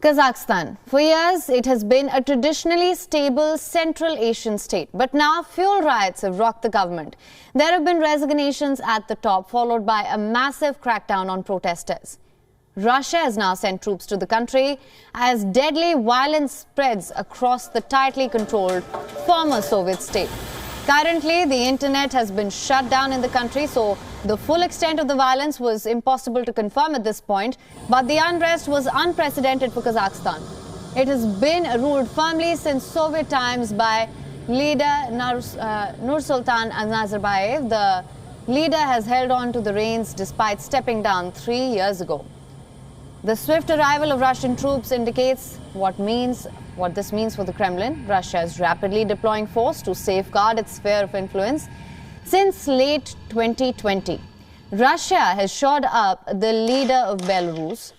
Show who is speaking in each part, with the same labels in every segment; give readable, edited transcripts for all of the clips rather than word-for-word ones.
Speaker 1: Kazakhstan. For years, it has been a traditionally stable Central Asian state. But now, fuel riots have rocked the government. There have been resignations at the top, followed by a massive crackdown on protesters. Russia has now sent troops to the country as deadly violence spreads across the tightly controlled former Soviet state. Currently, the internet has been shut down in the country, so the full extent of the violence was impossible to confirm at this point. But the unrest was unprecedented for Kazakhstan. It has been ruled firmly since Soviet times by leader Nursultan Nazarbayev. The leader has held on to the reins despite stepping down 3 years ago. The swift arrival of Russian troops indicates what this means for the Kremlin. Russia is rapidly deploying force to safeguard its sphere of influence. Since late 2020, Russia has shored up the leader of Belarus,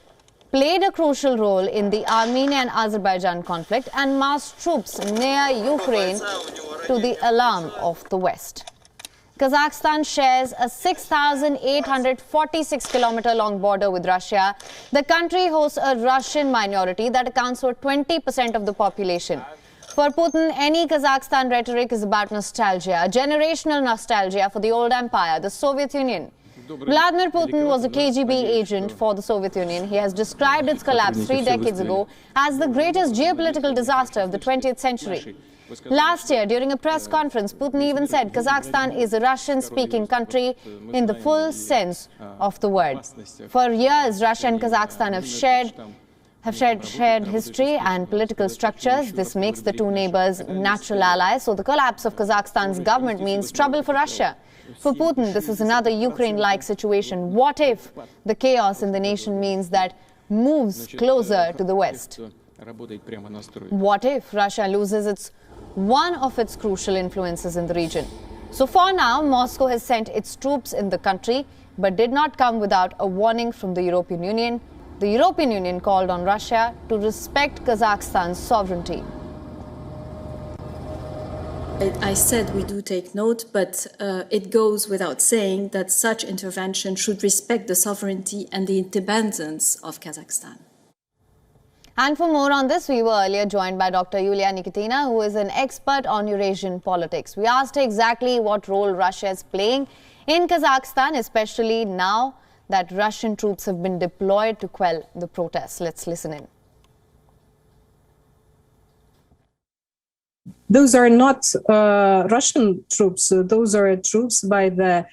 Speaker 1: played a crucial role in the Armenia and Azerbaijan conflict, and massed troops near Ukraine to the alarm of the West. Kazakhstan shares a 6,846-kilometer-long border with Russia. The country hosts a Russian minority that accounts for 20% of the population. For Putin, any Kazakhstan rhetoric is about nostalgia, a generational nostalgia for the old empire, the Soviet Union. Vladimir Putin was a KGB agent for the Soviet Union. He has described its collapse 3 decades ago as the greatest geopolitical disaster of the 20th century. Last year, during a press conference, Putin even said Kazakhstan is a Russian-speaking country in the full sense of the word. For years, Russia and Kazakhstan have shared history and political structures. This makes the two neighbors natural allies. So the collapse of Kazakhstan's government means trouble for Russia. For Putin, this is another Ukraine-like situation. What if the chaos in the nation means that moves closer to the West? What if Russia loses one of its crucial influences in the region? So for now, Moscow has sent its troops in the country, but did not come without a warning from the European Union. The European Union called on Russia to respect Kazakhstan's sovereignty.
Speaker 2: I said we do take note, but it goes without saying that such intervention should respect the sovereignty and the independence of Kazakhstan.
Speaker 1: And for more on this, we were earlier joined by Dr. Yulia Nikitina, who is an expert on Eurasian politics. We asked her exactly what role Russia is playing in Kazakhstan, especially now that Russian troops have been deployed to quell the protests. Let's listen in.
Speaker 3: Those are not Russian troops. Those are troops by the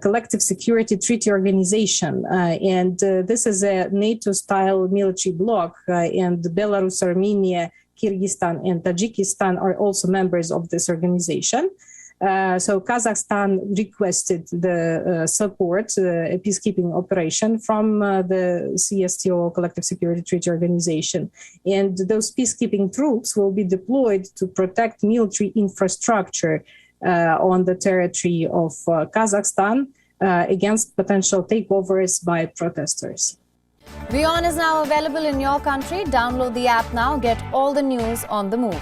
Speaker 3: Collective Security Treaty Organization. And this is a NATO-style military bloc. And Belarus, Armenia, Kyrgyzstan, and Tajikistan are also members of this organization. So Kazakhstan requested the support, a peacekeeping operation from the CSTO, Collective Security Treaty Organization. And those peacekeeping troops will be deployed to protect military infrastructure on the territory of Kazakhstan against potential takeovers by protesters.
Speaker 1: WION is now available in your country. Download the app now. Get all the news on the move.